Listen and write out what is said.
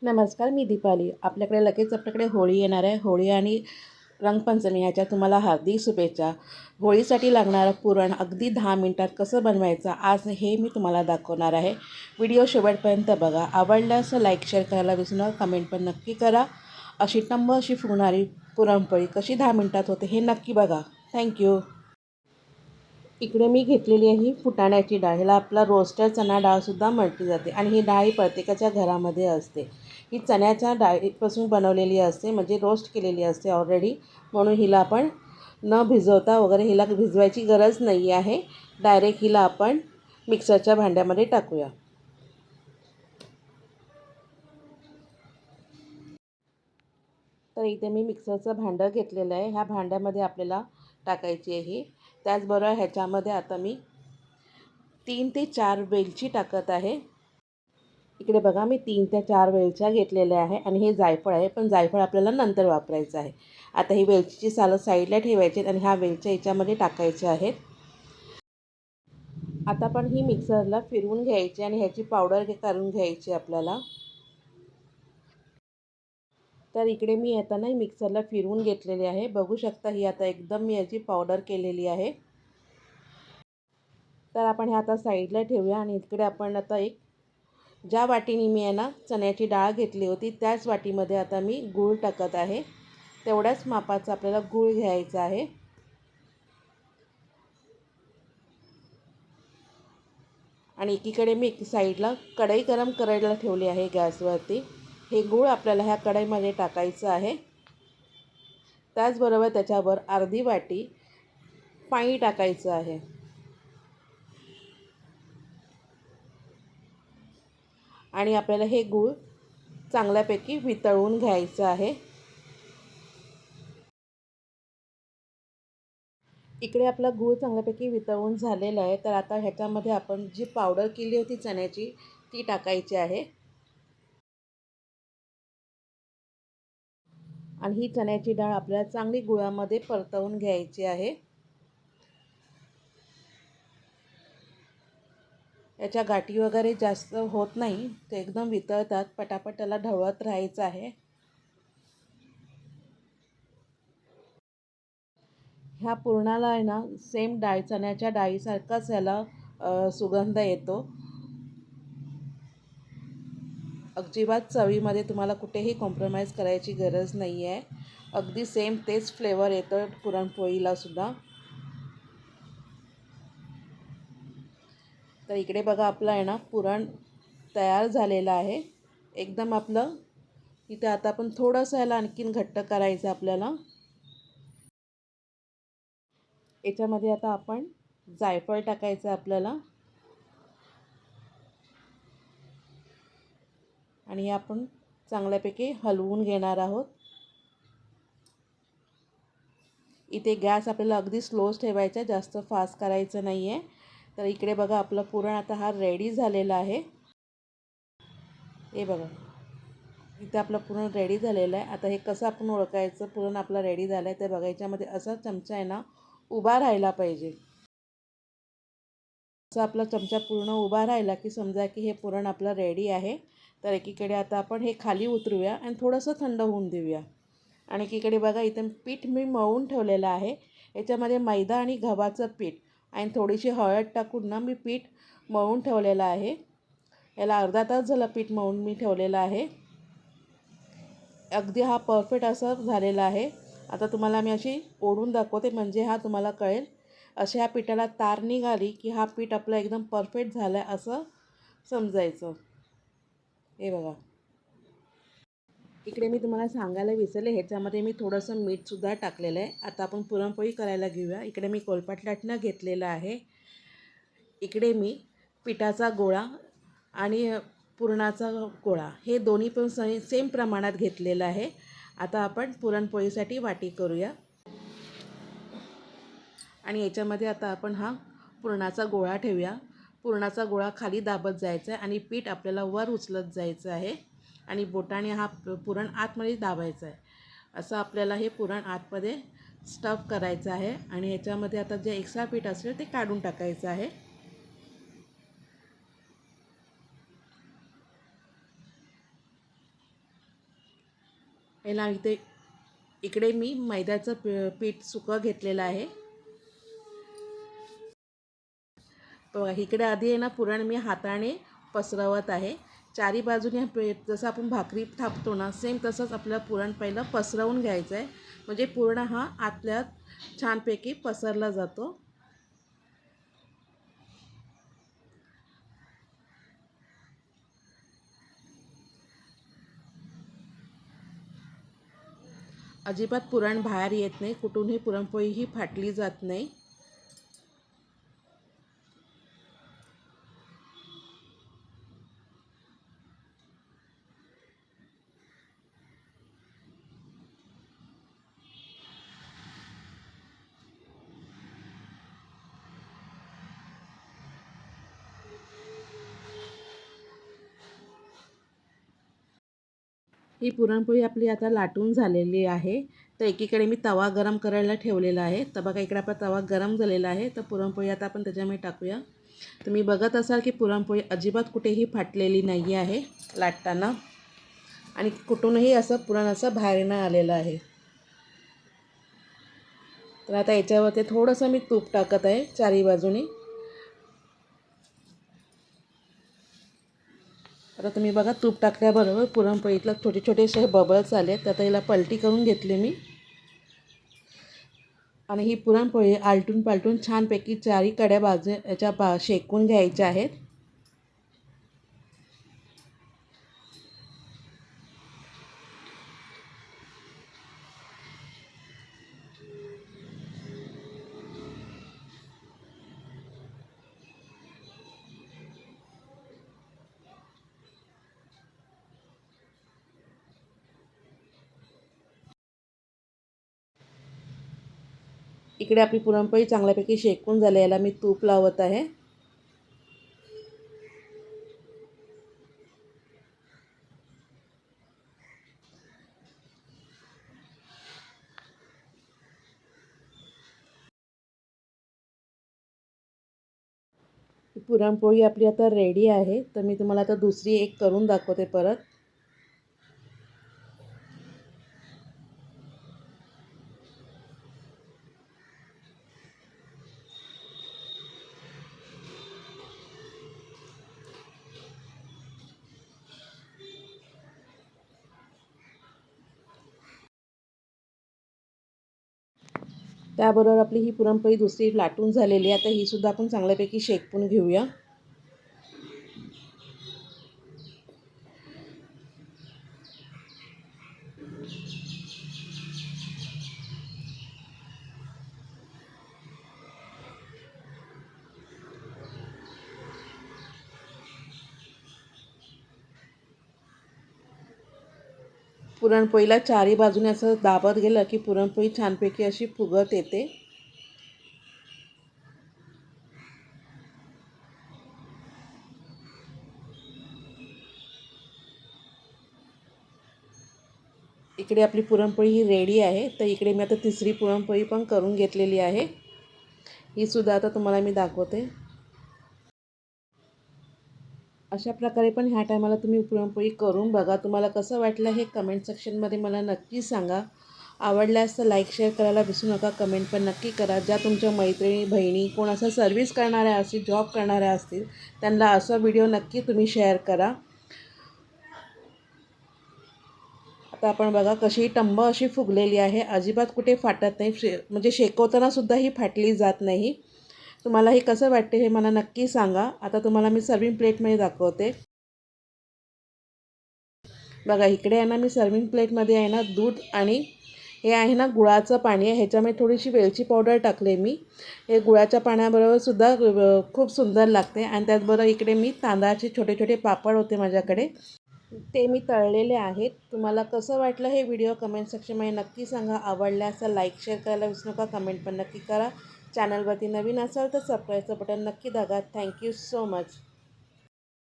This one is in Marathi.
नमस्कार, मी दीपाली. आपल्याकडे होळी येणार आहे. होळी आणि रंगपंचमी ह्याच्या तुम्हाला हार्दिक शुभेच्छा. होळीसाठी लागणारं पुरण अगदी 10 मिनिटात कसं बनवायचं आज हे मी तुम्हाला दाखवणार आहे. व्हिडिओ शेवटपर्यंत बघा. आवडल्यास लाईक शेअर करायला विसरू नका. कमेंट पण नक्की करा. अशी टम्म अशी फुगणारी पुरणपोळी कशी 10 मिनिटात होते हे नक्की बघा. थँक्यू. इकडे मी घेतलेली आहे ही फुटाण्याची डाळ. ह्याला आपला रोस्टेड चणा डाळसुद्धा म्हटली जाते आणि ही डाळ ही प्रत्येकाच्या घरामध्ये असते. ही चण्याच्या डाळीपासून बनवलेली असते, म्हणजे रोस्ट केलेली असते ऑलरेडी. म्हणून हिला आपण न भिजवता वगैरे हिला भिजवायची गरज नाही आहे. डायरेक्ट हिला आपण मिक्सरच्या भांड्यामध्ये टाकूया. तर इथे मी मिक्सरचं भांडं घेतलेलं आहे. ह्या भांड्यामध्ये आपल्याला टाकायची आहे. त्याचबरोबर ह्याच्यामध्ये आता मी 3 ते 4 वेलची टाकत आहे. इकडे बघा मी 3 ते 4 वेलच्या घेतलेल्या आहे आणि हे जायफळ आहे, पण जायफळ आपल्याला नंतर वापरायचं आहे. आता ही वेलचीची सालं साईडला ठेवायची आणि ह्या वेलच्या याच्यामध्ये टाकायच्या आहेत. आता पण ही मिक्सरला फिरवून घ्यायची आणि ह्याची पावडर करून घ्यायची आपल्याला. तर इकडे मी आता ना मिक्सरला फिरवून घेतलेली आहे. बघू शकता ही आता एकदम मी याची पावडर केलेली आहे. तर आपण हे आता साईडला ठेवूया आणि इकडे आपण आता ज्या वाटीने मी आहे ना चण्याची डाळ घेतली होती त्याच वाटीमध्ये आता मी गूळ टाकत आहे. तेवढ्याच मापाचा आपल्याला गूळ घ्यायचा आहे. आणि एकीकडे मी साईडला कढई गरम करायला ठेवली आहे गॅसवरती. हे गूळ आपल्याला ह्या कढईमध्ये टाकायचं आहे. त्याचबरोबर त्याच्यावर अर्धी वाटी पाणी टाकायचं आहे. आणि आपल्याला हे गूळ चांगल्यापैकी वितळवून घ्यायचं आहे. इकडे आपला गूळ चांगल्यापैकी वितळून झालेला आहे. तर आता ह्याच्यामध्ये आपण जी पावडर केली होती चण्याची ती टाकायची आहे. आणि ही चण्याची डाळ आपल्याला चांगली गुळामध्ये परतवून घ्यायची आहे. याच्या गाठी वगैरे जास्त होत नाही, ते एकदम वितळतात. पटापट त्याला ढवळत राहायचं आहे. ह्या पुरणाला आहे ना सेम चण्याच्या डाळीसारखाच याला सुगंध येतो. अजिबात चवीमध्ये तुम्हाला कुठेही कॉम्प्रोमाइज करायची गरज नाही आहे. अगदी सेम तेच फ्लेवर येतं पुरणपोळीला सुद्धा. तर इकडे बघा आपलं आहे ना पुरण तयार झालेलं आहे. एकदम आपलं इथे आता आपण थोडंसं याला आणखीन घट्ट करायचं आपल्याला. याच्यामध्ये आता आपण जायफळ टाकायचं आपल्याला आणि हे आपण चांगल्यापैकी हलवून घेणार आहोत. इथे गॅस आपल्याला अगदी स्लोच ठेवायचा, जास्त फास्ट करायचं नाही आहे. तर इकडे बघा आपलं पुरण आता हा रेडी झालेला आहे. हे बघा इथे आपलं पुरण रेडी झालेलं आहे. आता हे कसं आपण ओळखायचं पुरण आपलं रेडी झालं आहे ते बघा. याच्यामध्ये असा चमचा आहे ना उभा राहायला पाहिजे. असं आपला चमचा पूर्ण उभा राहिला की समजा की हे पुरण आपलं रेडी आहे. तर एकीकडे आता आपण हे खाली उतरूया आणि थोडंसं थंड होऊन देऊया. आणि एकीकडे बघा इथं पीठ मी मळून ठेवलेलं आहे. याच्यामध्ये मैदा आणि गव्हाचं पीठ आणि थोडीशी हळद टाकून ना मी पीठ मळून ठेवलेलं आहे. याला अर्धा तास झालं पीठ मळून मी ठेवलेलं आहे. अगदी हा परफेक्ट असं झालेला आहे. आता तुम्हाला मी अशी ओढून दाखवते म्हणजे हा तुम्हाला कळेल. अशा ह्या पिठाला तार निघाली की हा पीठ आपलं एकदम परफेक्ट झालं आहे असं समजायचं. हे बघा इकडे मी तुम्हाला सांगायला विसरले, ह्याच्यामध्ये मी थोडंसं मीठसुद्धा टाकलेलं आहे. आता आपण पुरणपोळी करायला घेऊया. इकडे मी कोलपाट लाटणं घेतलेलं आहे. इकडे मी पिठाचा गोळा आणि पुरणाचा गोळा हे दोन्ही पण सेम प्रमाणात घेतलेलं आहे. आता आपण पुरणपोळीसाठी वाटी करूया. आणि याच्यामध्ये आता आपण हा पुरणाचा गोळा ठेवूया. पुरणाचा गोळा खाली दाबत जायचा आहे आणि पीठ आपल्याला वर उचलत जायचं आहे आणि बोटाने हा पुरण आतमध्ये दाबायचा आहे. असं आपल्याला हे पुरण आतमध्ये स्टफ करायचं आहे. आणि ह्याच्यामध्ये आता जे एक्स्ट्रा पीठ असेल ते काढून टाकायचं आहे. पहिला इकडे मी मैद्याचं पीठ सुकं घेतलेलं आहे. इकडे आधी आहे ना पुरण मी हाताने पसरवत आहे. चारी बाजूने जसं आपण भाकरी थापतो ना सेम तसंच आपल्याला पुरण पहिलं पसरवून घ्यायचं आहे. म्हणजे पूर्ण हा आतल्यात छानपैकी पसरला जातो. अजिबात पुरण बाहेर येत नाही, कुठूनही पुरणपोळी ही फाटली जात नाही. ही पुरणपोळी आपली आता लाटून झालेली आहे. तर एकीकडे मी तवा गरम करायला ठेवलेला आहे. तर बघा इकडे आपला तवा गरम झालेला आहे. तर पुरणपोळी आता आपण त्याच्यामध्ये टाकूया. तुम्ही बघत असाल की पुरणपोळी अजिबात कुठेही फाटलेली नाही आहे लाटताना, आणि कुठूनही असं पुरण असं बाहेर नाही आलेलं आहे. तर आता याच्यावरती थोडंसं मी तूप टाकत आहे चारी बाजूनी. आता तुम्ही बघा तूप टाकल्याबरोबर पुरणपोळीतला छोटे छोटे असे बबल्स आले. तर आता याला पलटी करून घेतली मी, आणि ही पुरणपोळी आलटून पालटून छानपैकी चारी कड्या याच्या शेकून घ्यायच्या आहेत. इकडे आपली पुरणपोळी चांगल्यापैकी शेकून झाली. याला मी तूप लावत आहे. पुरणपोळी आपली आता रेडी आहे. तर मी तुम्हाला आता दुसरी एक करून दाखवते परत. त्याबरोबर आपली ही पुरणपोळी दुसरी लाटून झालेली आहे. आता ही सुद्धा आपण चांगल्यापैकी शेकून घेऊया. पुरणपोळीला चारी बाजूने असं दाबत गेलं की पुरणपोळी छानपैकी अशी फुगत येते. इकडे आपली पुरणपोळी ही रेडी आहे. तर इकडे मी आता तिसरी पुरणपोळी पण करून घेतलेली आहे. ही सुद्धा आता तुम्हाला मी दाखवते. अशा प्रकारे पण ह्या टायमाला तुम्ही पुरणपोळी करून बघा. तुम्हाला कसं वाटलं हे कमेंट सेक्शनमध्ये मला नक्की सांगा. आवडल्यास तर लाईक शेअर करायला विसरू नका. कमेंट पण नक्की करा. ज्या तुमच्या मैत्रिणी बहिणी कोण असं सर्व्हिस करणाऱ्या असतील, जॉब करणाऱ्या असतील, त्यांना असा व्हिडिओ नक्की तुम्ही शेअर करा. आता आपण बघा कशी टंब अशी फुगलेली आहे. अजिबात कुठे फाटत नाही. म्हणजे शेकवताना सुद्धा ही फाटली जात नाही. तुम्हाला हे कसं वाटते हे मला नक्की सांगा. आता तुम्हाला मी सर्विंग प्लेटमध्ये दाखवते. बघा इकडे आहे ना मी सर्विंग प्लेटमध्ये आहे ना दूध आणि हे आहे ना गुळाचं पाणी आहे. ह्याच्यामध्ये थोडीशी वेलची पावडर टाकले मी. हे गुळाच्या पाण्याबरोबर सुद्धा खूप सुंदर लागते. आणि त्याचबरोबर इकडे मी तांदळाचे छोटे छोटे पापड होते माझ्याकडे, ते मी तळलेले आहेत. तुम्हाला कसं वाटलं हे व्हिडिओ कमेंट सेक्शनमध्ये नक्की सांगा. आवडल्यास लाईक शेअर करायला विसरू नका. कमेंट पण नक्की करा. चॅनलवरती नवीन असाल तर सबस्क्राईबचं बटन नक्की दाबा. Thank you so much.